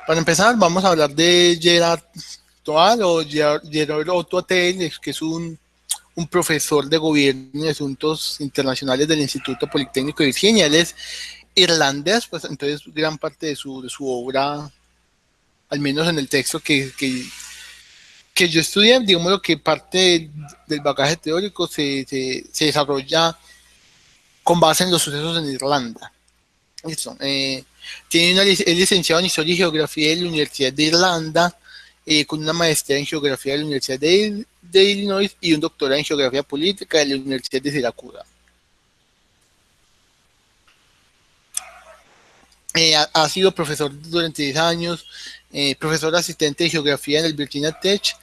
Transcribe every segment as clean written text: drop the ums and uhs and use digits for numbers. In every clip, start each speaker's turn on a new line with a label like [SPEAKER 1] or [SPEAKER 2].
[SPEAKER 1] Para empezar, vamos a hablar de Gerard Toal o Gerard Otto-Atell, que es un profesor de gobierno y asuntos internacionales del Instituto Politécnico de Virginia. Él es irlandés, pues entonces gran parte de su obra, al menos en el texto que yo estudié, digamos lo que parte del bagaje teórico se desarrolla con base en los sucesos en Irlanda. Listo. Es licenciado en Historia y Geografía de la Universidad de Irlanda, con una maestría en Geografía de la Universidad de Illinois y un doctorado en Geografía Política de la Universidad de Siracusa. Ha sido profesor durante 10 años, profesor asistente de Geografía en el Virginia Tech,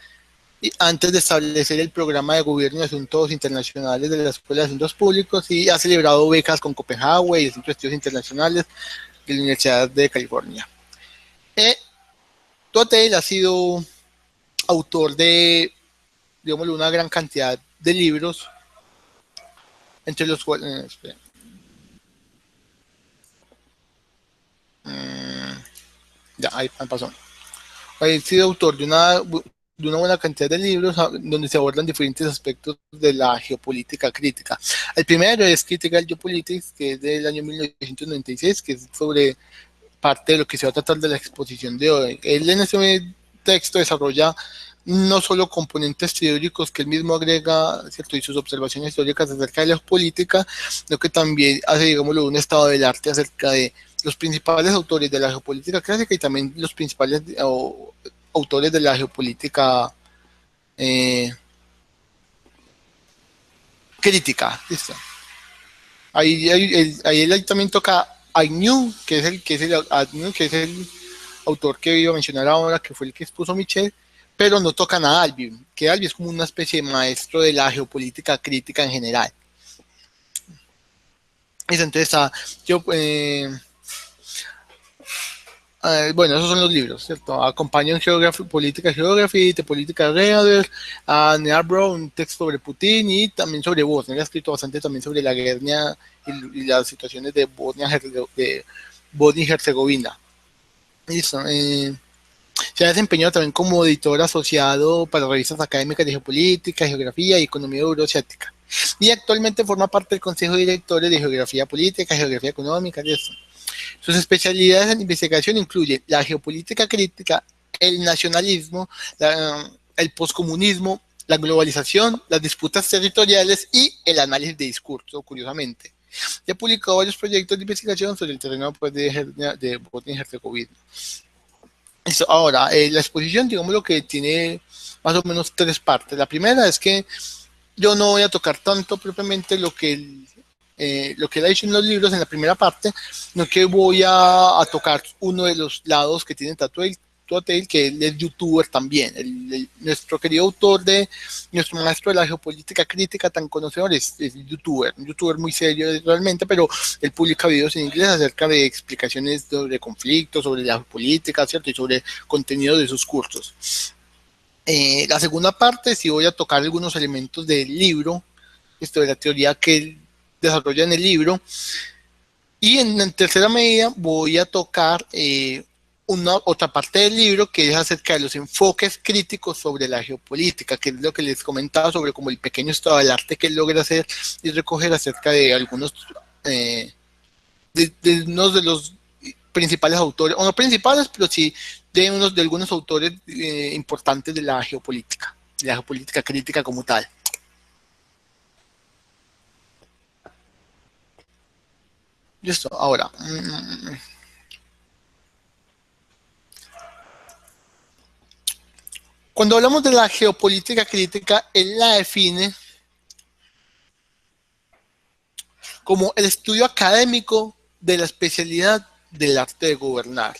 [SPEAKER 1] y antes de establecer el programa de Gobierno y Asuntos Internacionales de la Escuela de Asuntos Públicos, y ha celebrado becas con Copenhague y el Centro de Estudios Internacionales de la Universidad de California. Totel ha sido autor de, digamos, una gran cantidad de libros, entre los cuales, ya, ahí pasó. Ha sido autor de una buena cantidad de libros donde se abordan diferentes aspectos de la geopolítica crítica. El primero es Critical Geopolitics, que es del año 1996, que es sobre parte de lo que se va a tratar de la exposición de hoy. Él en ese texto desarrolla no solo componentes teóricos que él mismo agrega, ¿cierto?, y sus observaciones históricas acerca de la política, sino que también hace, digámoslo, un estado del arte acerca de los principales autores de la geopolítica clásica y también los principales autores de la geopolítica eh, crítica. ¿Listo? Ahí él también toca Agnew, que es el autor que iba a mencionar ahora, que fue el que expuso Michel, pero no tocan a Albi, que Albi es como una especie de maestro de la geopolítica crítica en general. Entonces, yo, bueno, esos son los libros, ¿cierto? Acompañan Política Geography, de Política Real, a Nearbro, un texto sobre Putin y también sobre Bosnia. Él ha escrito bastante también sobre la guerra y las situaciones de Bosnia y Herzegovina. Listo. Se ha desempeñado también como editor asociado para revistas académicas de geopolítica, geografía y economía euroasiática. Y actualmente forma parte del Consejo de Directores de Geografía Política, Geografía Económica y eso. Sus especialidades en investigación incluyen la geopolítica crítica, el nacionalismo, el poscomunismo, la globalización, las disputas territoriales y el análisis de discurso, curiosamente. Y ha publicado varios proyectos de investigación sobre el terreno pues, de Bosnia y Herzegovina. Ahora, la exposición, digamos lo que tiene más o menos tres partes. La primera es que yo no voy a tocar tanto propiamente lo que él ha dicho en los libros en la primera parte, sino que voy a tocar uno de los lados que tiene Totel, que él es youtuber también. Nuestro querido autor nuestro maestro de la geopolítica crítica tan conocedor es youtuber, un youtuber muy serio realmente, pero él publica videos en inglés acerca de explicaciones sobre conflictos, sobre la geopolítica, ¿cierto? Y sobre contenido de sus cursos. La segunda parte sí voy a tocar algunos elementos del libro, de la teoría que él desarrolla en el libro, y en tercera medida voy a tocar otra parte del libro que es acerca de los enfoques críticos sobre la geopolítica, que es lo que les comentaba sobre como el pequeño estado del arte que él logra hacer y recoger acerca de algunos de unos de los principales autores, o no principales, pero sí de algunos autores importantes de la geopolítica crítica como tal. Listo, ahora. Cuando hablamos de la geopolítica crítica, él la define como el estudio académico de la especialidad del arte de gobernar.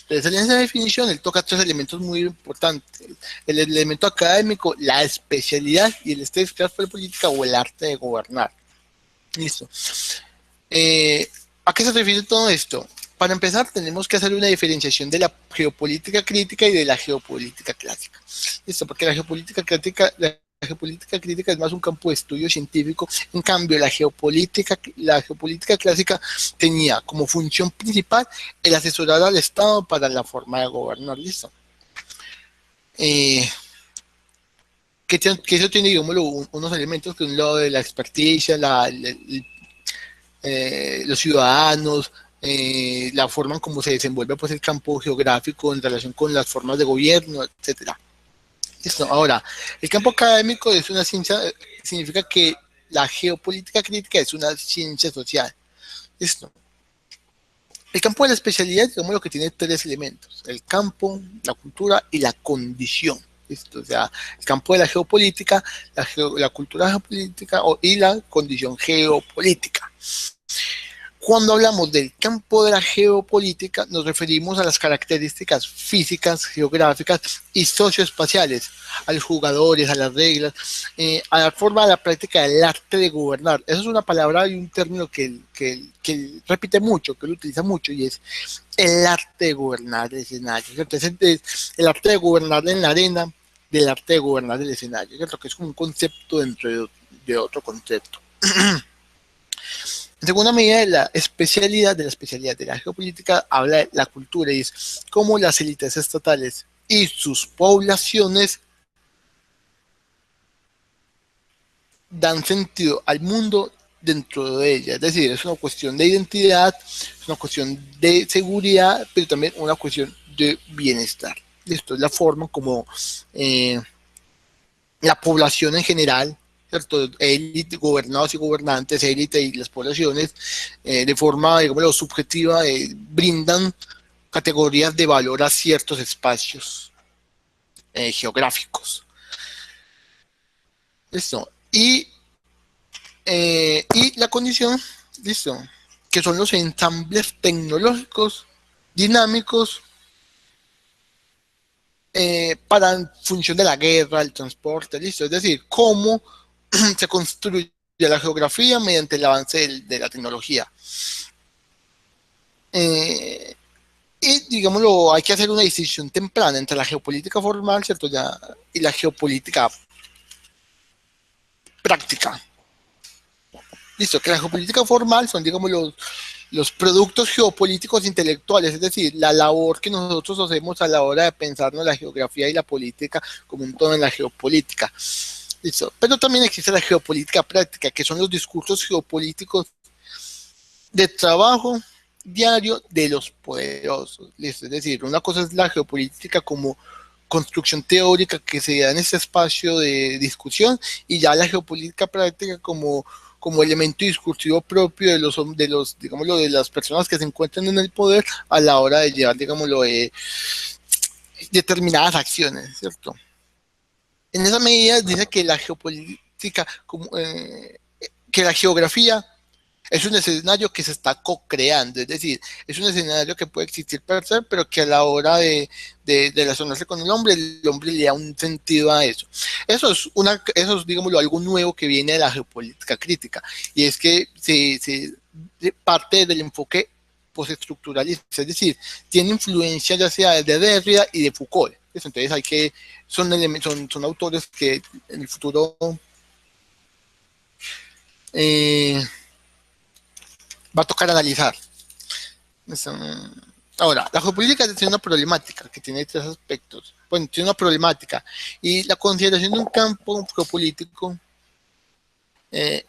[SPEAKER 1] Entonces, en esa definición, él toca tres elementos muy importantes. El elemento académico, la especialidad y el estudio de política o el arte de gobernar. Listo. ¿A qué se refiere todo esto? Para empezar, tenemos que hacer una diferenciación de la geopolítica crítica y de la geopolítica clásica. ¿Listo? Porque la geopolítica geopolítica crítica es más un campo de estudio científico. En cambio, la geopolítica clásica tenía como función principal el asesorar al Estado para la forma de gobernar. Listo. Eh, que eso tiene, digámoslo, unos elementos que un lado de la experticia, los ciudadanos, la forma en cómo se desenvuelve pues, el campo geográfico en relación con las formas de gobierno, etcétera. Listo. Ahora, el campo académico es una ciencia, significa que la geopolítica crítica es una ciencia social. Listo. El campo de la especialidad, digamos lo que tiene tres elementos: el campo, la cultura y la condición. ¿Listo? O sea, el campo de la geopolítica, la cultura geopolítica y la condición geopolítica. Cuando hablamos del campo de la geopolítica, nos referimos a las características físicas, geográficas y socioespaciales, a los jugadores, a las reglas, a la forma de la práctica del arte de gobernar. Eso es una palabra y un término que repite mucho, que él utiliza mucho, y es el arte de gobernar el escenario. Entonces, el arte de gobernar en la arena, del arte de gobernar el escenario, ¿cierto? Que es como un concepto dentro de otro concepto. En segunda medida, de la especialidad de la geopolítica habla de la cultura y es cómo las élites estatales y sus poblaciones dan sentido al mundo dentro de ella. Es decir, es una cuestión de identidad, es una cuestión de seguridad, pero también una cuestión de bienestar. Esto es la forma como la población en general, ¿cierto? Élite, gobernados y gobernantes, élite y las poblaciones, de forma, digamos, subjetiva, brindan categorías de valor a ciertos espacios geográficos. ¿Listo? Y la condición, ¿listo? Que son los ensambles tecnológicos dinámicos para función de la guerra, el transporte, ¿listo? Es decir, cómo se construye la geografía mediante el avance de la tecnología. Y, digámoslo, hay que hacer una distinción temprana entre la geopolítica formal, ¿cierto? Y la geopolítica práctica. Listo, que la geopolítica formal son, digamos, los productos geopolíticos intelectuales, es decir, la labor que nosotros hacemos a la hora de pensarnos la geografía y la política como un todo en la geopolítica. Listo. Pero también existe la geopolítica práctica, que son los discursos geopolíticos de trabajo diario de los poderosos. ¿Listo? Es decir, una cosa es la geopolítica como construcción teórica que se da en este espacio de discusión, y ya la geopolítica práctica como elemento discursivo propio digámoslo, de las personas que se encuentran en el poder a la hora de llevar, digámoslo, determinadas acciones, ¿cierto? En esa medida dice que la geopolítica, que la geografía es un escenario que se está co-creando, es decir, es un escenario que puede existir per se, pero que a la hora de relacionarse con el hombre le da un sentido a eso. Eso es, digámoslo, algo nuevo que viene de la geopolítica crítica, y es que se parte del enfoque postestructuralista, es decir, tiene influencia ya sea de Derrida y de Foucault. Entonces son autores que en el futuro va a tocar analizar. Ahora, la geopolítica tiene una problemática que tiene tres aspectos. Bueno, tiene una problemática, y la consideración de un campo geopolítico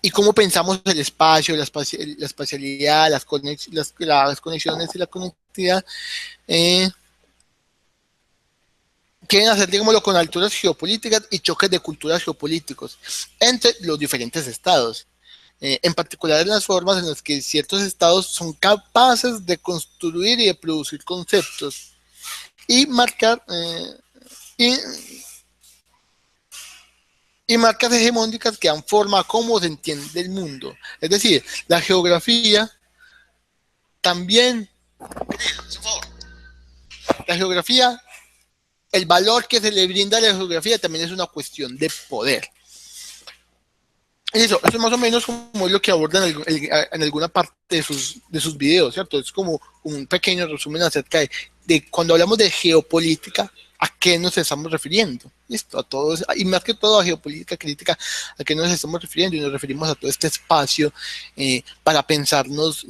[SPEAKER 1] y cómo pensamos el espacio, la espacialidad, las conexiones y la conectividad, quieren hacer, digámoslo, con alturas geopolíticas y choques de culturas geopolíticos entre los diferentes estados. En particular en las formas en las que ciertos estados son capaces de construir y de producir conceptos y marcar y marcas hegemónicas que dan forma a cómo se entiende el mundo. Es decir, la geografía también, la geografía, el valor que se le brinda a la geografía también es una cuestión de poder. Eso es más o menos como es lo que abordan en alguna parte de sus videos, ¿cierto? Es como un pequeño resumen acerca de cuando hablamos de geopolítica, a qué nos estamos refiriendo. Listo, a todos, y más que todo a geopolítica crítica, a qué nos estamos refiriendo, y nos referimos a todo este espacio para pensarnos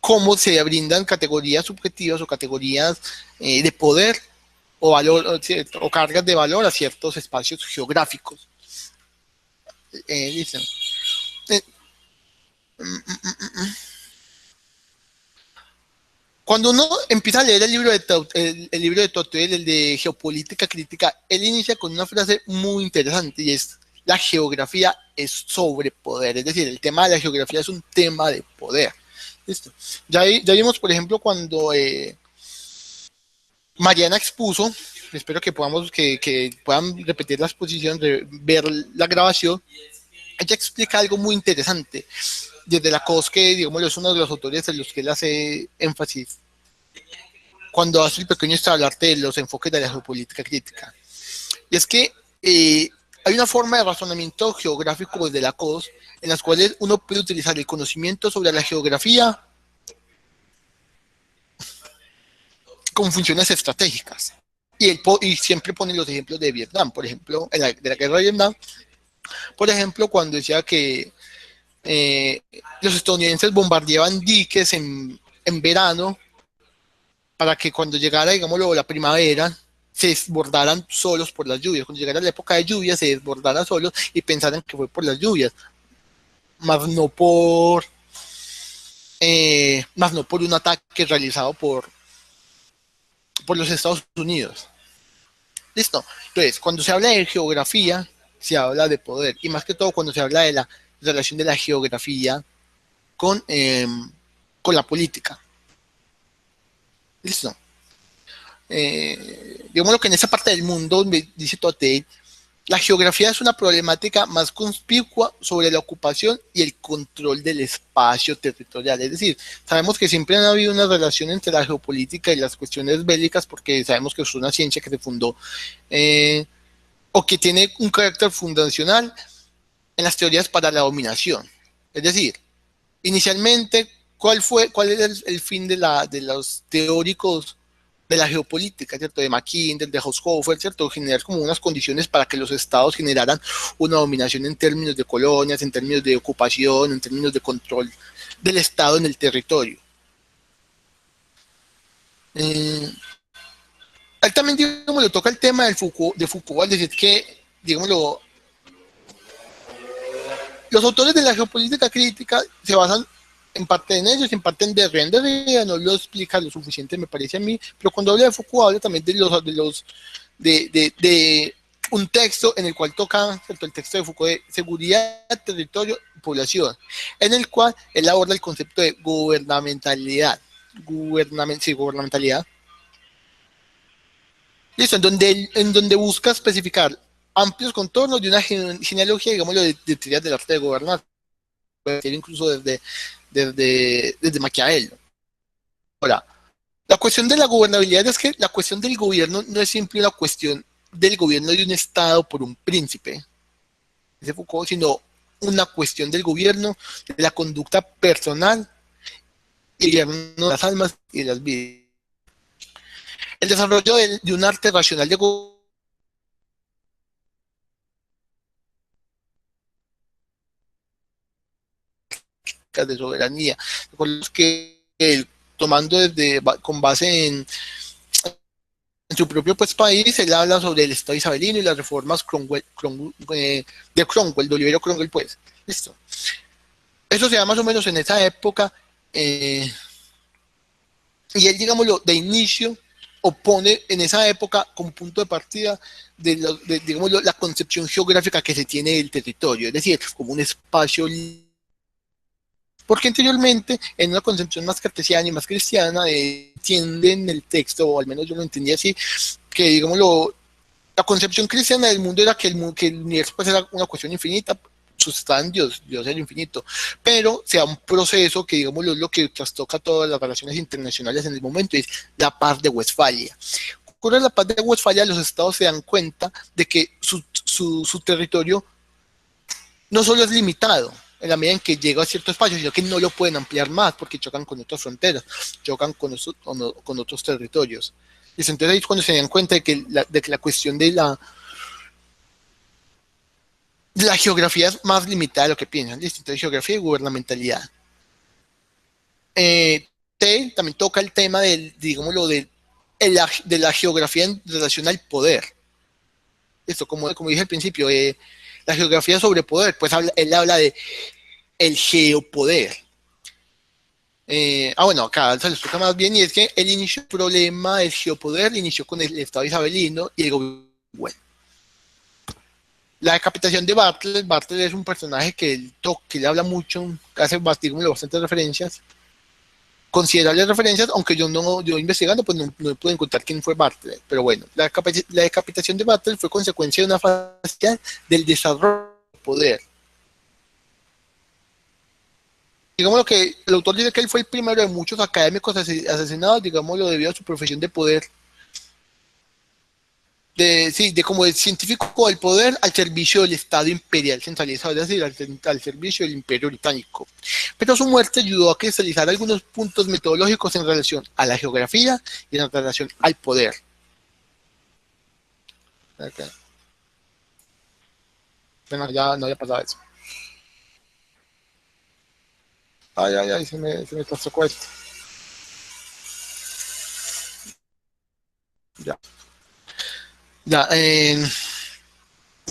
[SPEAKER 1] cómo se brindan categorías subjetivas o categorías de poder o valor o cargas de valor a ciertos espacios geográficos. Listo. Eh, Cuando uno empieza a leer el libro el libro de Tocqueville, el de Geopolítica Crítica, él inicia con una frase muy interesante y es: la geografía es sobre poder. Es decir, el tema de la geografía es un tema de poder. ¿Listo? Ya vimos, por ejemplo, cuando Mariana expuso, espero que que puedan repetir la exposición, ver la grabación. Ella explica algo muy interesante desde Lakoff, digamos, es uno de los autores en los que él hace énfasis cuando hace el pequeño hablarte de los enfoques de la geopolítica crítica. Y es que hay una forma de razonamiento geográfico desde Lakoff en las cuales uno puede utilizar el conocimiento sobre la geografía con funciones estratégicas. Y siempre pone los ejemplos de Vietnam, por ejemplo, de la guerra de Vietnam, por ejemplo, cuando decía que los estadounidenses bombardeaban diques en verano para que cuando llegara, digámoslo, la primavera, se desbordaran solos por las lluvias. Cuando llegara la época de lluvia, se desbordaran solos y pensaran que fue por las lluvias, más no por un ataque realizado por los Estados Unidos. Listo. Entonces, cuando se habla de geografía, se habla de poder. Y más que todo cuando se habla de la relación de la geografía con la política. Listo. Digamos que en esa parte del mundo, me dice Tote, la geografía es una problemática más conspicua sobre la ocupación y el control del espacio territorial. Es decir, sabemos que siempre ha habido una relación entre la geopolítica y las cuestiones bélicas, porque sabemos que es una ciencia que se fundó o que tiene un carácter fundacional en las teorías para la dominación. Es decir, inicialmente, ¿cuál era el fin de los teóricos de la geopolítica, ¿cierto? De McKinsey, de Haushofer, ¿cierto? Generar como unas condiciones para que los estados generaran una dominación en términos de colonias, en términos de ocupación, en términos de control del estado en el territorio. Él también, digamos, le toca el tema de Foucault, al decir que, digámoslo, los autores de la geopolítica crítica se basan en parte en ellos, en parte en Derrida. En Derrida no lo explica lo suficiente, me parece a mí, pero cuando habla de Foucault habla también de un texto en el cual toca, ¿cierto? El texto de Foucault de seguridad, territorio y población, en el cual él aborda el concepto de gubernamentalidad. Gubernamentalidad. Listo, en donde busca especificar amplios contornos de una genealogía, digámoslo, de teorías del arte de gobernar, puede ser incluso desde Maquiavelo. Ahora, la cuestión de la gobernabilidad es que la cuestión del gobierno no es siempre una cuestión del gobierno de un Estado por un príncipe, dice Foucault, sino una cuestión del gobierno, de la conducta personal y el gobierno de las almas y de las vidas. El desarrollo de un arte racional de soberanía, con los que tomando con base en su propio país, él habla sobre el Estado isabelino y las reformas de Cromwell, de Oliverio Cromwell, pues. Listo. Eso se da más o menos en esa época, y él, digámoslo, de inicio, opone en esa época como punto de partida digámoslo, la concepción geográfica que se tiene del territorio, es decir, como un espacio libre. Porque anteriormente, en una concepción más cartesiana y más cristiana, entienden el texto, o al menos yo lo entendía así, que, digámoslo, la concepción cristiana del mundo era que el universo pues, era una cuestión infinita, sustentaba en Dios era infinito, pero se da un proceso que, digámoslo, es lo que trastoca todas las relaciones internacionales en el momento, es la paz de Westfalia. Ocurre la paz de Westfalia, los estados se dan cuenta de que su territorio no solo es limitado, en la medida en que llega a cierto espacio, sino que no lo pueden ampliar más porque chocan con otras fronteras, chocan con otros territorios. Y entonces ahí es cuando se dan cuenta de que la cuestión de la geografía es más limitada de lo que piensan. ¿Listo? Entonces, geografía y gubernamentalidad. T también toca el tema digámoslo, de la geografía en relación al poder. Esto, como dije al principio, la geografía sobre poder, pues él habla de el geopoder. Bueno, acá se lo explica más bien, y es que el inicio del problema del geopoder inició con el Estado isabelino y el gobierno. Bueno, la decapitación de Bartlett es un personaje que le habla mucho, hace bastantes referencias, considerables referencias, aunque yo investigando, pues no pude encontrar quién fue Bartlett. Pero bueno, la decapitación de Bartlett fue consecuencia de una fase del desarrollo del poder. Digamos que el autor dice que él fue el primero de muchos académicos asesinados, digámoslo, debido a su profesión de poder, de como el científico del poder al servicio del Estado imperial centralizado, es decir, al servicio del Imperio Británico. Pero su muerte ayudó a cristalizar algunos puntos metodológicos en relación a la geografía y en relación al poder. Okay. Bueno, ya no había pasado eso. Ay, se me trastocó esto. Ya. Ya,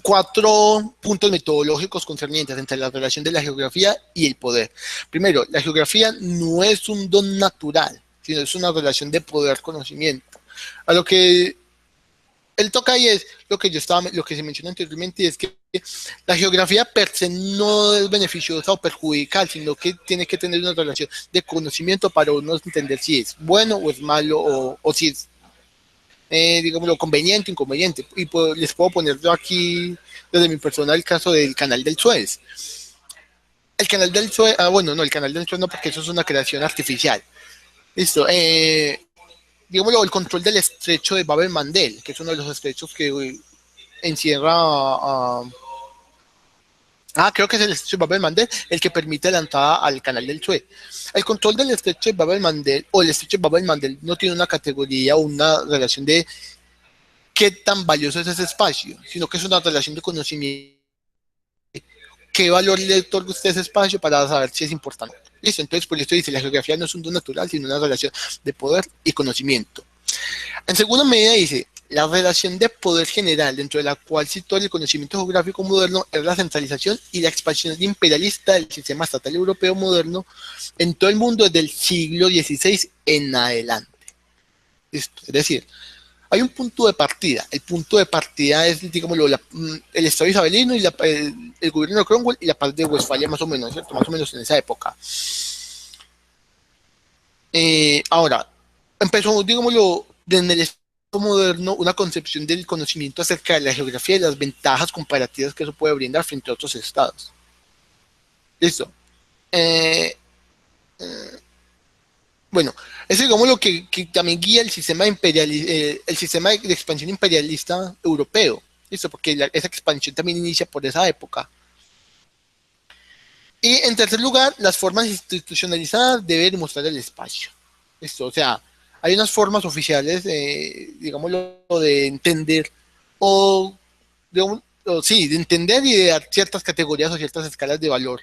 [SPEAKER 1] 4 puntos metodológicos concernientes entre la relación de la geografía y el poder. Primero, la geografía no es un don natural, sino es una relación de poder-conocimiento. A lo que él toca ahí es lo que se mencionó anteriormente, y es que la geografía per se no es beneficiosa o perjudicial, sino que tiene que tener una relación de conocimiento para uno entender si es bueno o es malo, o si es digámoslo, conveniente, inconveniente. Y pues, les puedo poner yo aquí, desde mi persona, el caso del canal del Suez. El canal del Suez, bueno, no, el canal del Suez no, porque eso es una creación artificial. Listo. Digámoslo, el control del estrecho de Bab el Mandel, que es uno de los estrechos que encierra creo que es el estrecho de Bab el Mandel el que permite la entrada al canal del Suez. El control del estrecho de Bab el Mandel o el estrecho de Bab el Mandel no tiene una categoría o una relación de qué tan valioso es ese espacio, sino que es una relación de conocimiento. ¿Qué valor le otorga usted a ese espacio para saber si es importante? Listo, entonces por esto dice, la geografía no es un don natural, sino una relación de poder y conocimiento. En segunda medida dice, la relación de poder general, dentro de la cual sitúa el conocimiento geográfico moderno, es la centralización y la expansión imperialista del sistema estatal europeo moderno en todo el mundo desde el siglo XVI en adelante. ¿Listo? Es decir, hay un punto de partida. El punto de partida es, digámoslo, el Estado isabelino y el gobierno de Cromwell y la paz de Westfalia, más o menos, ¿cierto? Más o menos en esa época. Ahora, empezó, digámoslo, desde el Estado moderno, una concepción del conocimiento acerca de la geografía y las ventajas comparativas que eso puede brindar frente a otros estados. Listo. Eh, Bueno, eso digamos lo que también guía el sistema el sistema de expansión imperialista europeo. ¿Listo? Porque esa expansión también inicia por esa época. Y en tercer lugar, las formas institucionalizadas deben mostrar el espacio. ¿Listo? O sea, hay unas formas oficiales, digámoslo, de entender o, sí, de entender y de dar ciertas categorías o ciertas escalas de valor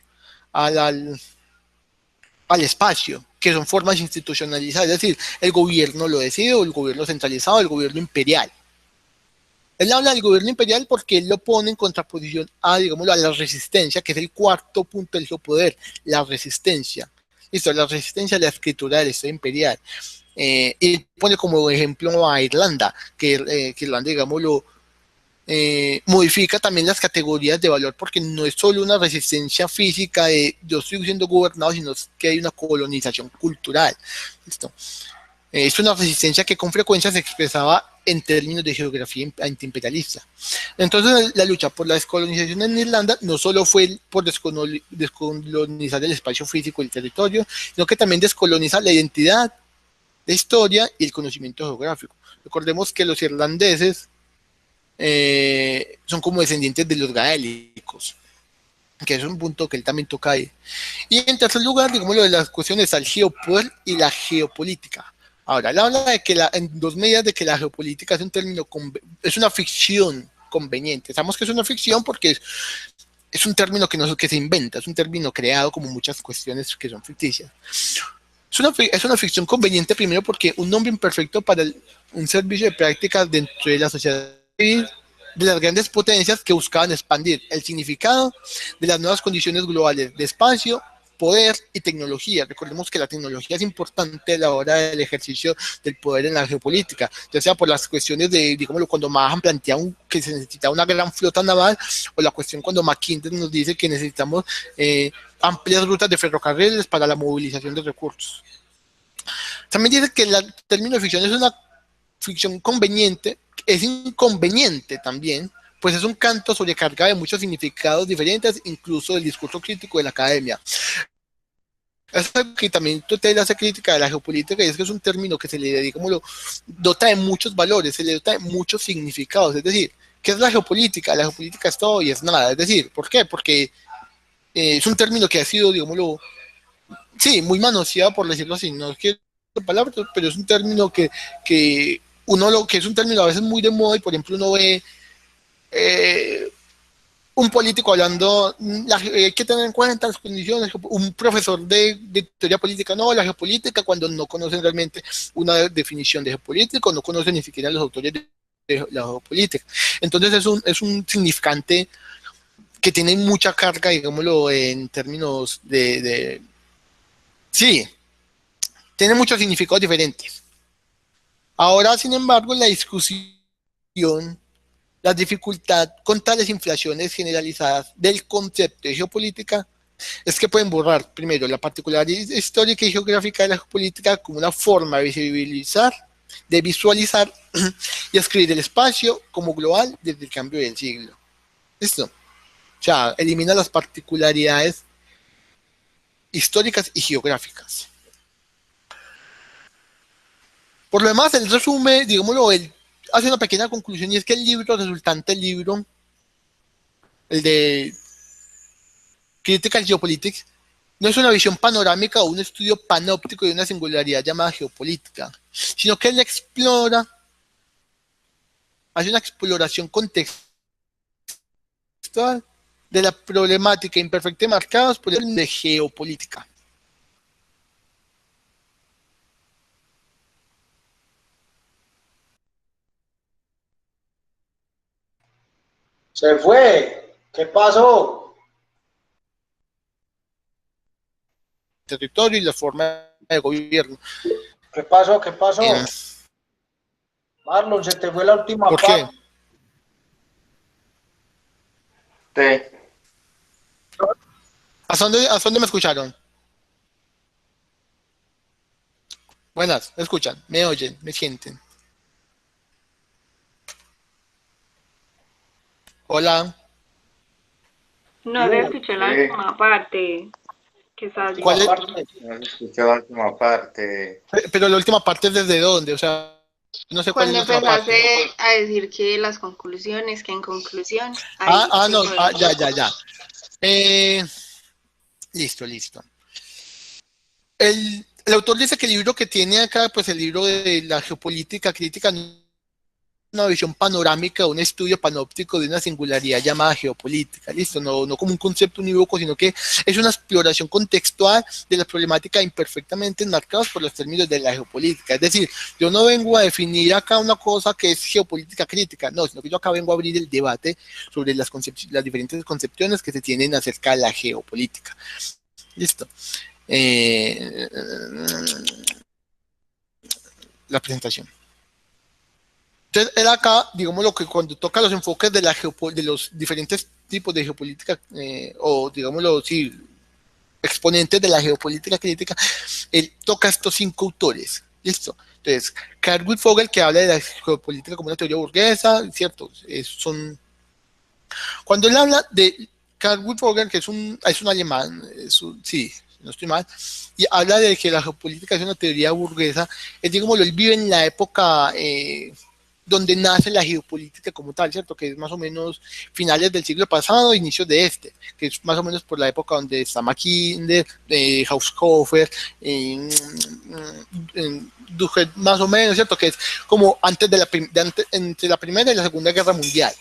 [SPEAKER 1] al al espacio, que son formas institucionalizadas, es decir, el gobierno lo decide, o el gobierno centralizado, el gobierno imperial. Él habla del gobierno imperial porque él lo pone en contraposición digámoslo, a la resistencia, que es el cuarto punto del geopoder, la resistencia. Listo, la resistencia a la escritura del Estado imperial. Y pone como ejemplo a Irlanda, que Irlanda, digámoslo, modifica también las categorías de valor, porque no es solo una resistencia física de yo estoy siendo gobernado, sino que hay una colonización cultural. ¿Listo? Es una resistencia que con frecuencia se expresaba en términos de geografía antiimperialista. Entonces, la lucha por la descolonización en Irlanda no solo fue por descolonizar el espacio físico del territorio, sino que también descolonizar la identidad, la historia y el conocimiento geográfico. Recordemos que los irlandeses son como descendientes de los gaélicos, que es un punto que él también toca ahí. Y en tercer lugar, digamos, lo de las cuestiones al geopoder y la geopolítica. Ahora, él habla de que en dos medidas de que la geopolítica es un término, es una ficción conveniente. Sabemos que es una ficción porque es un término que, no, que se inventa, es un término creado como muchas cuestiones que son ficticias. Es una ficción conveniente primero porque un nombre imperfecto para un servicio de prácticas dentro de la sociedad civil de las grandes potencias que buscaban expandir el significado de las nuevas condiciones globales de espacio, poder y tecnología. Recordemos que la tecnología es importante a la hora del ejercicio del poder en la geopolítica, ya sea por las cuestiones de, digámoslo, cuando Mahan plantea que se necesita una gran flota naval, o la cuestión cuando Mackinder nos dice que necesitamos amplias rutas de ferrocarriles para la movilización de recursos. También dice que el término de ficción es una ficción conveniente, es inconveniente también, pues es un canto sobrecargado de muchos significados diferentes, incluso del discurso crítico de la academia. Es algo que también Totel hace crítica de la geopolítica, y es que es un término que se le dedica, como lo dota de muchos valores, se le dota de muchos significados. Es decir, ¿qué es la geopolítica? La geopolítica es todo y es nada. Es decir, ¿por qué? Porque es un término que ha sido, digámoslo, sí, muy manoseado, por decirlo así. No es que palabras, pero es un término que uno lo que es un término a veces muy de moda, y por ejemplo uno ve un político hablando, hay que tener en cuenta las condiciones, un profesor de teoría política, no, la geopolítica, cuando no conocen realmente una definición de geopolítica, no conocen ni siquiera los autores de la geopolítica. Entonces es un significante que tiene mucha carga, digámoslo, en términos sí, tiene muchos significados diferentes. Ahora, sin embargo, la discusión, la dificultad con tales inflaciones generalizadas del concepto de geopolítica es que pueden borrar, primero, la particularidad histórica y geográfica de la geopolítica como una forma de visibilizar, de visualizar y escribir el espacio como global desde el cambio del siglo. ¿Listo? O sea, elimina las particularidades históricas y geográficas. Por lo demás, él resume, digámoslo, él hace una pequeña conclusión, y es que el libro resultante, el libro, el de Critical Geopolitics, no es una visión panorámica o un estudio panóptico de una singularidad llamada geopolítica, sino que él explora, hace una exploración contextual de la problemática imperfecta marcadas por el de geopolítica.
[SPEAKER 2] Se fue. ¿Qué pasó?
[SPEAKER 1] Territorio y la forma de gobierno.
[SPEAKER 2] ¿Qué pasó? ¿Qué pasó? Marlon, se te fue la última
[SPEAKER 1] ¿Por qué?
[SPEAKER 2] parte.
[SPEAKER 1] ¿A dónde me escucharon? Buenas, me escuchan, me oyen, me sienten. Hola.
[SPEAKER 3] No se escuchó la última parte que estabas
[SPEAKER 1] ¿Cuál es?
[SPEAKER 3] diciendo.
[SPEAKER 4] No se escuchó la última parte.
[SPEAKER 1] Pero la última parte es desde dónde, o sea, no sé cuál es
[SPEAKER 3] Cuando
[SPEAKER 1] la última
[SPEAKER 3] empezaste
[SPEAKER 1] parte.
[SPEAKER 3] a decir que las conclusiones, que en conclusión, ahí
[SPEAKER 1] No,
[SPEAKER 3] se fue un poco.
[SPEAKER 1] ya. Eh, listo. El autor dice que el libro que tiene acá, pues el libro de la geopolítica crítica, una visión panorámica, un estudio panóptico de una singularidad llamada geopolítica, listo, no como un concepto unívoco, sino que es una exploración contextual de la problemática imperfectamente enmarcadas por los términos de la geopolítica. Es decir, yo no vengo a definir acá una cosa que es geopolítica crítica, no, sino que yo acá vengo a abrir el debate sobre las diferentes concepciones que se tienen acerca de la geopolítica. Listo. La presentación. Entonces, él acá, digamos, lo que cuando toca los enfoques de, de los diferentes tipos de geopolítica, o digámoslo, sí, exponentes de la geopolítica crítica, él toca estos 5 autores. ¿Listo? Entonces, Carl Fogel, que habla de la geopolítica como una teoría burguesa, ¿cierto? Cuando él habla de Carl Fogel, que es un alemán, sí, no estoy mal, y habla de que la geopolítica es una teoría burguesa, es, digamos, él vive en la época donde nace la geopolítica como tal, ¿cierto? Que es más o menos finales del siglo pasado, inicios de este, que es más o menos por la época donde está Mackinder, Haushofer, Duhet, más o menos, ¿cierto? Que es como antes de entre la Primera y la Segunda Guerra Mundial.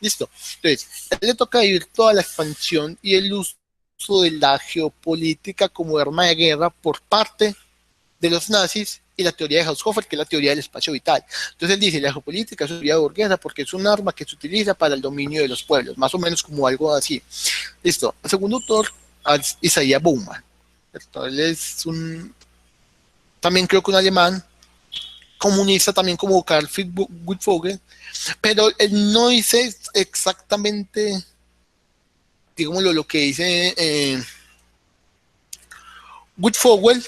[SPEAKER 1] Listo. Entonces, a él le toca vivir toda la expansión y el uso de la geopolítica como arma de guerra por parte de los nazis y la teoría de Haushofer, que es la teoría del espacio vital. Entonces él dice, la geopolítica es una teoría burguesa porque es un arma que se utiliza para el dominio de los pueblos, más o menos como algo así. Listo. El segundo autor es Isaiah Bauman. Él es también creo que un alemán, comunista también como Karl Guttvogel, pero él no dice exactamente, digámoslo, lo que dice Guttvogel,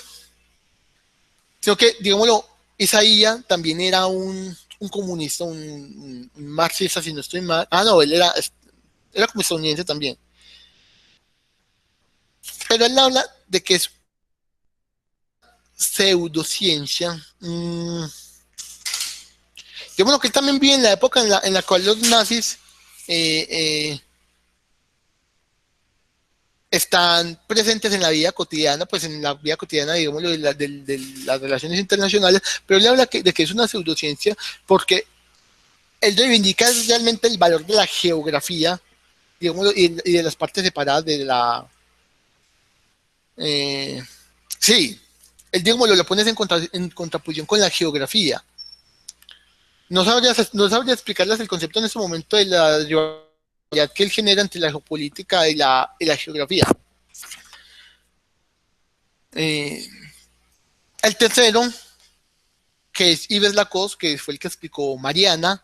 [SPEAKER 1] sino que, digámoslo, Isaías también era un comunista, un marxista, si no estoy mal. Ah, no, él era como estadounidense también. Pero él habla de que es pseudociencia. Digámoslo que él también vive en la época en la cual los nazis están presentes en la vida cotidiana, pues en la vida cotidiana, digámoslo, de las relaciones internacionales, pero él habla de que es una pseudociencia porque él reivindica realmente el valor de la geografía, digámoslo, y de las partes separadas de la... sí, él, digámoslo, lo pones en contraposición con la geografía. No sabría explicarles el concepto en este momento de la rivalidad que él genera entre la geopolítica y la geografía. El tercero, que es Yves Lacoste, que fue el que explicó Mariana,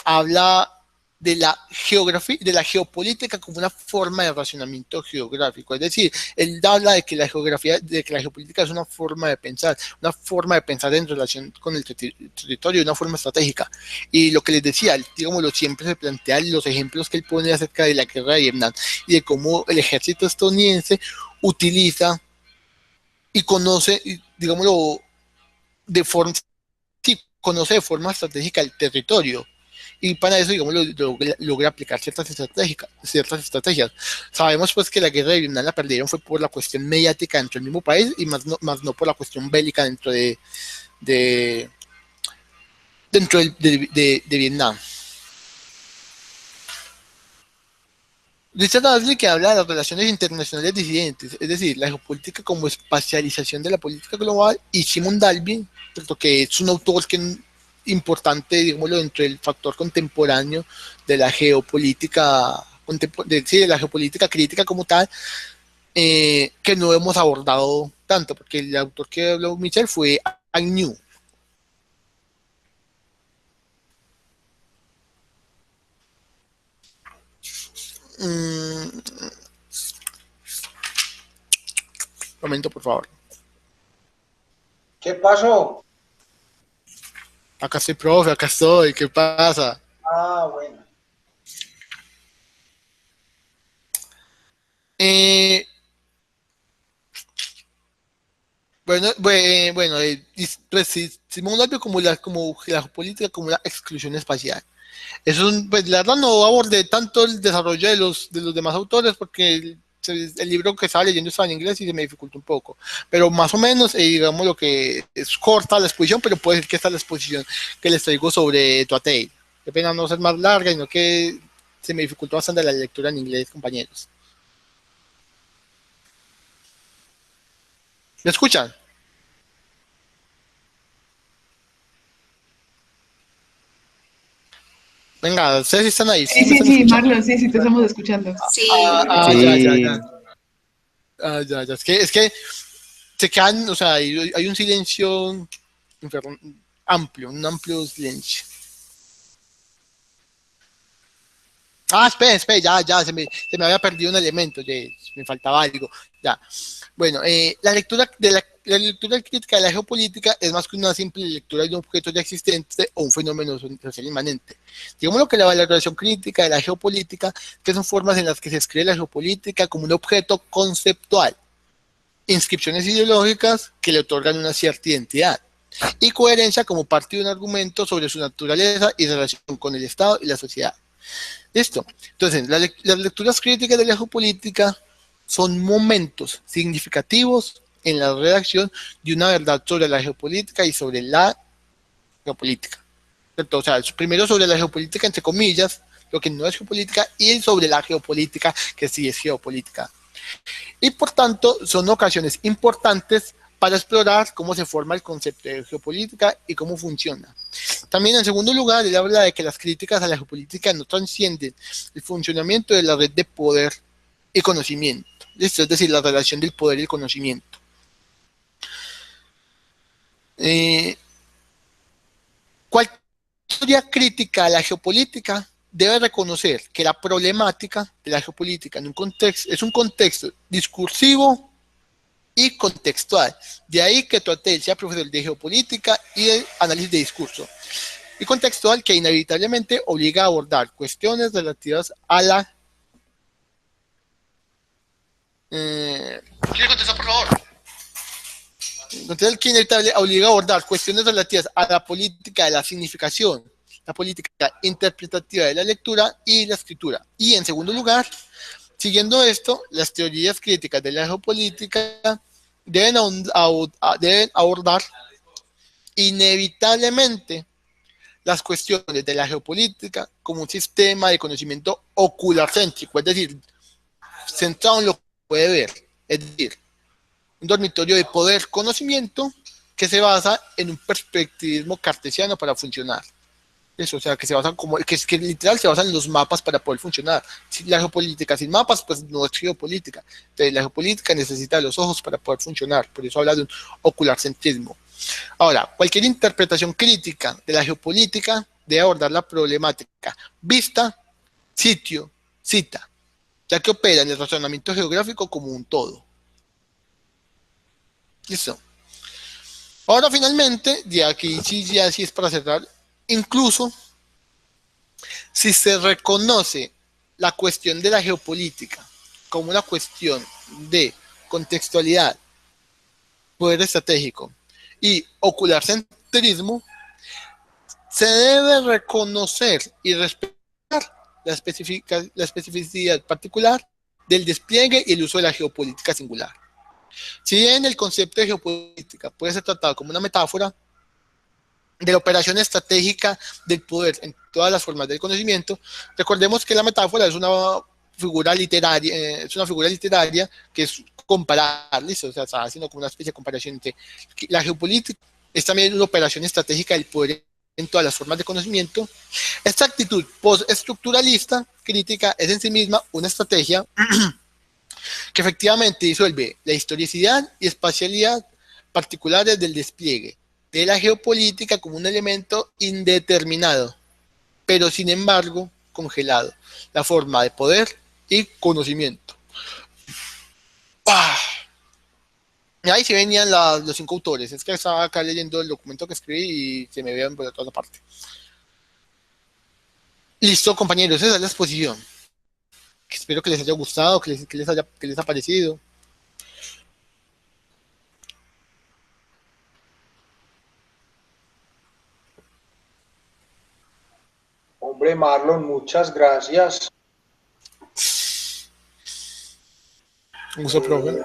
[SPEAKER 1] habla de la geografía, de la geopolítica como una forma de racionamiento geográfico. Es decir, él habla de que la geopolítica es una forma de pensar en relación con el territorio, una forma estratégica. Y lo que les decía, digámoslo, siempre se plantean los ejemplos que él pone acerca de la guerra de Vietnam y de cómo el ejército estadounidense utiliza y conoce, digámoslo, conoce de forma estratégica el territorio. Y para eso, digamos, logra aplicar ciertas estrategias. Sabemos pues que la guerra de Vietnam la perdieron fue por la cuestión mediática dentro del mismo país y más no por la cuestión bélica dentro de Vietnam. Richard Dawkins, que habla de las relaciones internacionales disidentes, es decir, la geopolítica como espacialización de la política global, y Simon Dalby, que es un autor importante, digámoslo, dentro del factor contemporáneo de la geopolítica, de la geopolítica crítica como tal, que no hemos abordado tanto, porque el autor que habló Michel fue Agnew. Un momento, por favor.
[SPEAKER 2] ¿Qué pasó?
[SPEAKER 1] Acá estoy, profe, acá estoy. ¿Qué pasa?
[SPEAKER 2] Ah, bueno.
[SPEAKER 1] Bueno, pues Simón Dalby como la política como la exclusión espacial. Eso pues la verdad no abordé tanto el desarrollo de los demás autores porque el libro que estaba leyendo estaba en inglés y se me dificultó un poco, pero más o menos, digamos, lo que es corta la exposición, pero puede ser que esta es la exposición que les traigo sobre Tuatei. Qué pena no ser más larga, sino que se me dificultó bastante la lectura en inglés, compañeros. ¿Me escuchan? Venga, ustedes están ahí.
[SPEAKER 5] Sí, Marlon, sí, te estamos escuchando.
[SPEAKER 3] Sí.
[SPEAKER 1] Ya. Es que se quedan, o sea, hay un silencio amplio, un amplio silencio. Espera, ya, se me había perdido un elemento, me faltaba algo, ya. Bueno, la lectura crítica de la geopolítica es más que una simple lectura de un objeto ya existente o un fenómeno social inmanente. Digamos que la valoración crítica de la geopolítica, que son formas en las que se escribe la geopolítica como un objeto conceptual, inscripciones ideológicas que le otorgan una cierta identidad. y coherencia como parte de un argumento sobre su naturaleza y relación con el Estado y la sociedad. ¿Listo? Entonces, las lecturas críticas de la geopolítica son momentos significativos en la redacción de una verdad sobre la geopolítica y sobre la geopolítica. ¿Cierto? O sea, primero sobre la geopolítica, entre comillas, lo que no es geopolítica, y sobre la geopolítica, que sí es geopolítica. Y por tanto, son ocasiones importantes para explorar cómo se forma el concepto de geopolítica y cómo funciona. También, en segundo lugar, él habla de que las críticas a la geopolítica no trascienden el funcionamiento de la red de poder y conocimiento. ¿Listo? Es decir, la relación del poder y el conocimiento. Cualquier teoría crítica a la geopolítica debe reconocer que la problemática de la geopolítica en un contexto, es un contexto discursivo y contextual. De ahí que Totel sea profesor de geopolítica y de análisis de discurso. Y contextual que inevitablemente obliga a abordar cuestiones relativas a la... ¿Quiere contestar, por favor? Entonces, que inevitablemente obliga a abordar cuestiones relativas a la política de la significación, la política interpretativa de la lectura y la escritura. Y en segundo lugar, siguiendo esto, las teorías críticas de la geopolítica deben abordar inevitablemente las cuestiones de la geopolítica como un sistema de conocimiento ocular-céntrico, es decir, centrado en lo que puede ver, es decir, un dormitorio de poder-conocimiento que se basa en un perspectivismo cartesiano para funcionar. Eso, o sea, que se basan como, que literal se basan en los mapas para poder funcionar. Si la geopolítica sin mapas, pues no es geopolítica. Entonces, la geopolítica necesita los ojos para poder funcionar, por eso habla de un ocularcentrismo. Ahora, cualquier interpretación crítica de la geopolítica debe abordar la problemática vista, sitio, cita, ya que opera en el razonamiento geográfico como un todo. Listo. Ahora, finalmente, de aquí sí, ya sí es para cerrar. Incluso si se reconoce la cuestión de la geopolítica como una cuestión de contextualidad, poder estratégico y ocularcentrismo, se debe reconocer y respetar la especificidad particular del despliegue y el uso de la geopolítica singular. Si bien el concepto de geopolítica puede ser tratado como una metáfora de la operación estratégica del poder en todas las formas del conocimiento, recordemos que la metáfora es una figura literaria, que es comparar, ¿listo? O sea, está haciendo como una especie de comparación entre la geopolítica, es también una operación estratégica del poder en todas las formas de conocimiento. Esta actitud postestructuralista crítica es en sí misma una estrategia que efectivamente disuelve la historicidad y espacialidad particulares del despliegue de la geopolítica como un elemento indeterminado, pero sin embargo congelado, la forma de poder y conocimiento. Y ahí se venían los 5 autores. Es que estaba acá leyendo el documento que escribí y se me veían por toda parte. Listo, compañeros, esa es la exposición. Espero que les haya gustado, que les ha parecido.
[SPEAKER 2] Hombre, Marlon, muchas gracias.
[SPEAKER 1] Un gusto, profe.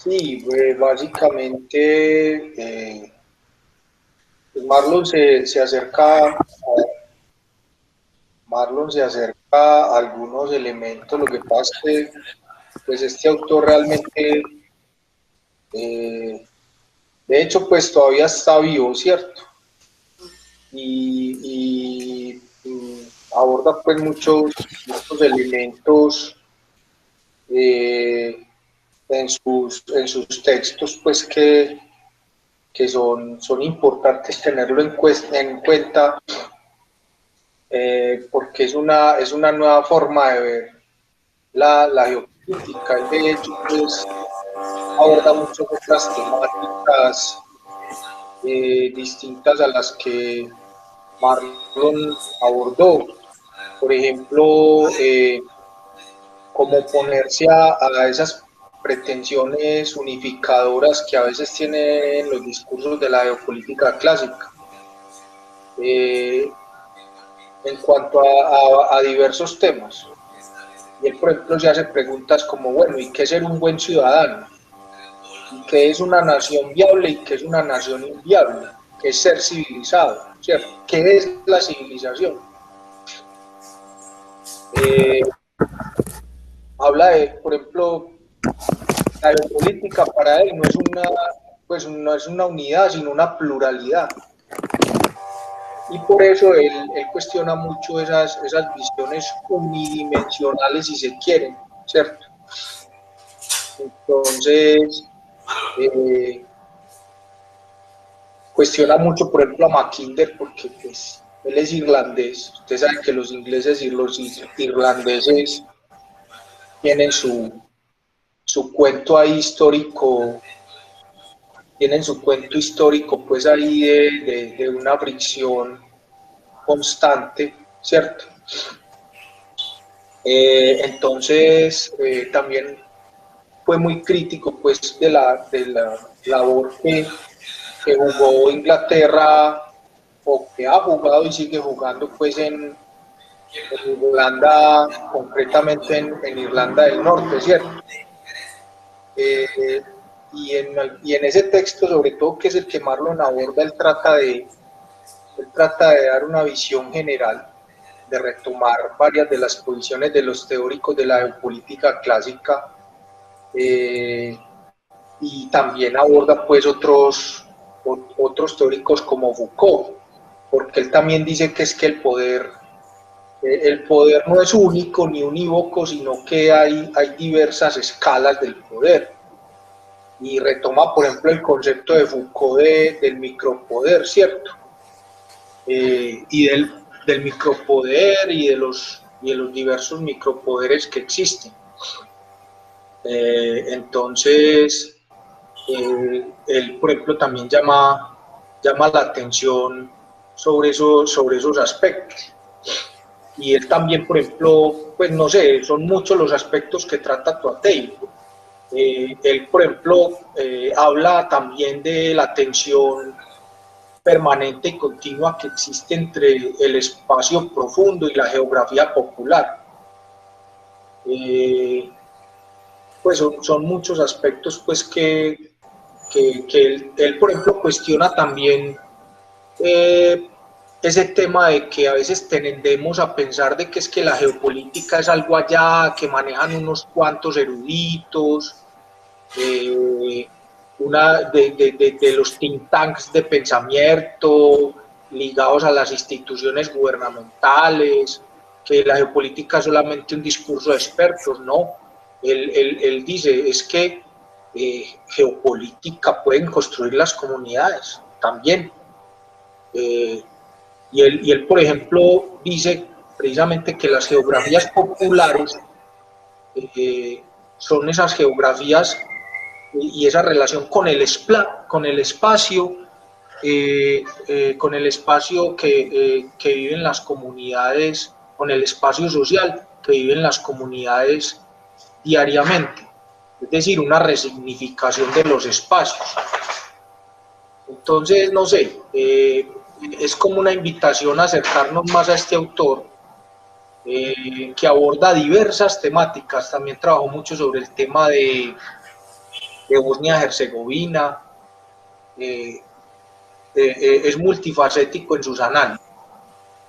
[SPEAKER 2] Sí, básicamente pues Marlon se acerca a algunos elementos. Lo que pasa es que pues este autor realmente, de hecho, pues todavía está vivo, ¿cierto? Y aborda pues muchos elementos en sus textos, pues que son importantes tenerlo en cuenta, porque es una nueva forma de ver la geopolítica. Y de hecho, pues aborda muchas otras temáticas distintas a las que Marlon abordó. Por ejemplo, cómo ponerse a esas pretensiones unificadoras que a veces tienen los discursos de la geopolítica clásica. En cuanto a diversos temas. Y él, por ejemplo, se hace preguntas como, bueno, ¿y qué es ser un buen ciudadano? ¿Y qué es una nación viable y qué es una nación inviable? ¿Qué es ser civilizado? ¿Cierto? ¿Qué es la civilización? Habla de, por ejemplo, la geopolítica para él no es pues no es una unidad, sino una pluralidad. Y por eso él cuestiona mucho esas visiones unidimensionales, si se quieren, ¿cierto? Entonces, cuestiona mucho, por ejemplo, a Mackinder, porque pues, él es irlandés. Usted sabe que los ingleses y los irlandeses tienen su cuento ahí histórico, tienen su cuento histórico, pues ahí de una fricción constante, ¿cierto? Entonces, también fue muy crítico pues de la labor que jugó Inglaterra o que ha jugado y sigue jugando pues en Irlanda, concretamente en Irlanda del Norte, ¿cierto? Y en ese texto, sobre todo, que es el que Marlon aborda, él trata de dar una visión general, de retomar varias de las posiciones de los teóricos de la geopolítica clásica, y también aborda pues otros teóricos como Foucault, porque él también dice que es que el poder no es único ni unívoco, sino que hay diversas escalas del poder. Y retoma, por ejemplo, el concepto de Foucault del micropoder, ¿cierto? Y del micropoder y de los diversos micropoderes que existen. Entonces, él, por ejemplo, también llama la atención sobre esos aspectos. Y él también, por ejemplo, pues no sé, son muchos los aspectos que trata Tuatei. Él, por ejemplo, habla también de la tensión permanente y continua que existe entre el espacio profundo y la geografía popular. Pues son muchos aspectos pues que él, por ejemplo, cuestiona también ese tema de que a veces tendemos a pensar de que es que la geopolítica es algo allá, que manejan unos cuantos eruditos, de los think tanks de pensamiento ligados a las instituciones gubernamentales, que la geopolítica es solamente un discurso de expertos, ¿no? Él dice, es que geopolítica pueden construir las comunidades también. Y él, por ejemplo, dice precisamente que las geografías populares son esas geografías y esa relación con el espacio, con el espacio que viven las comunidades, con el espacio social que viven las comunidades diariamente. Es decir, una resignificación de los espacios. Entonces, no sé, es como una invitación a acercarnos más a este autor, que aborda diversas temáticas. También trabajó mucho sobre el tema de Bosnia-Herzegovina. Es multifacético en sus análisis.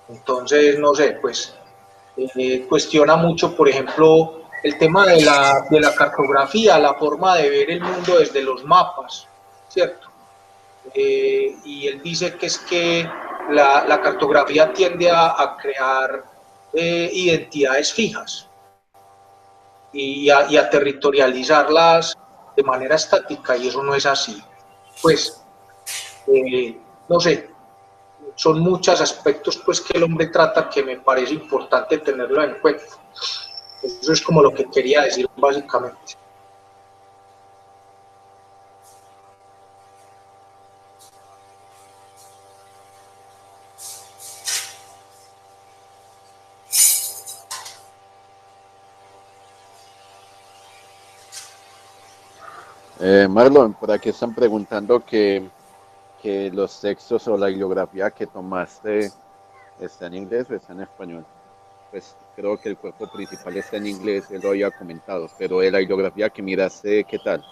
[SPEAKER 2] Entonces, no sé, pues cuestiona mucho, por ejemplo, el tema de la cartografía, la forma de ver el mundo desde los mapas, ¿cierto? Y él dice que es que la cartografía tiende a crear identidades fijas y a territorializarlas de manera estática, y eso no es así. Pues, no sé, son muchos aspectos pues que el hombre trata que me parece importante tenerlo en cuenta. Eso es como lo que quería decir básicamente.
[SPEAKER 6] Marlon, por aquí están preguntando que los textos o la bibliografía que tomaste está en inglés o está en español. Pues creo que el cuerpo principal está en inglés, él lo había comentado, pero de la bibliografía que miraste, ¿qué tal?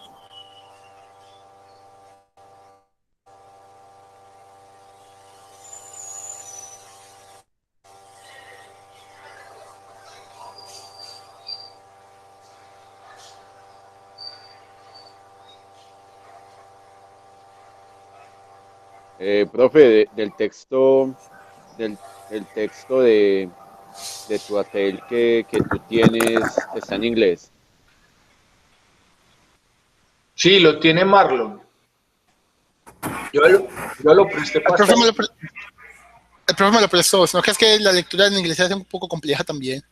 [SPEAKER 6] Profe, del texto, el texto de tu hotel que tú tienes, ¿está en inglés?
[SPEAKER 2] Sí, lo tiene Marlon. Yo lo presté
[SPEAKER 1] El profe,
[SPEAKER 2] para...
[SPEAKER 1] el profe me lo prestó, sino que es que la lectura en inglés es un poco compleja también.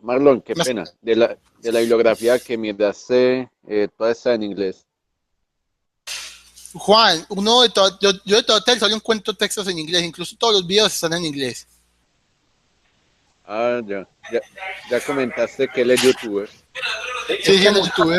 [SPEAKER 6] Marlon, qué
[SPEAKER 1] Más-
[SPEAKER 6] pena, de la bibliografía que miraste, toda está en inglés.
[SPEAKER 1] Juan, yo de todo hotel solo encuentro textos en inglés, incluso todos los videos están en inglés.
[SPEAKER 6] Ah, ya comentaste que él es youtuber.
[SPEAKER 1] Sí, sí, en el YouTube.